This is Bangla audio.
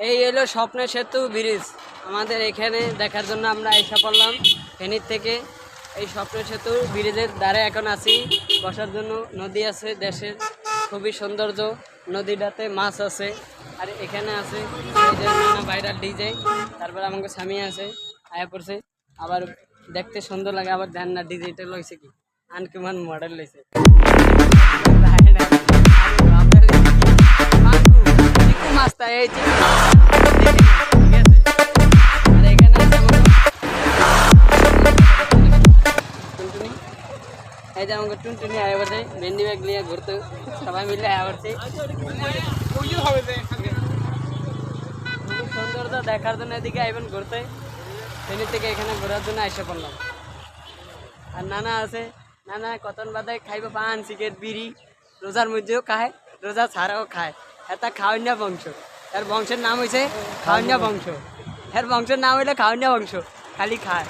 এই এলো স্বপ্নের সেতু ব্রিজ আমাদের এখানে দেখার জন্য আমরা এসে পড়লাম ফেনীর থেকে। এই স্বপ্নের সেতু ব্রিজের ধারে এখন আছি বসার জন্য। নদী আছে দেশের, খুবই সৌন্দর্য। নদীটাতে মাছ আছে আর এখানে আছে নানা ভাইরাল ডিজে। তারপর আমাকে স্বামী আছে আয়া পড়ছে, আবার দেখতে সুন্দর লাগে। আবার দেন না ডিজেটা লইছে কি আনকিমান মডেল লইছে। মাছটা এই এই যে আমাকে টুনটুনি আয়া পড়ছে, ভেন্ডি ব্যাগ নিয়ে ঘুরতে সবাই মিলে আয়া পড়ছে। সৌন্দর্য দেখার জন্য এদিকে আইবেন ঘুরতে। ফেনী থেকে এখানে ঘোরার জন্য এসে পড়লাম। আর নানা আছে, নানা কতন বাদে খাইব পান সিগারেট বিড়ি। রোজার মধ্যেও খায়, রোজা ছাড়াও খায়। এটা খাওয়ান্যা বংশ। এর বংশের নাম হয়েছে খাওয়ান্যা বংশ। এর বংশের নাম হইলে খাওয়ান্যা বংশ, খালি খায়।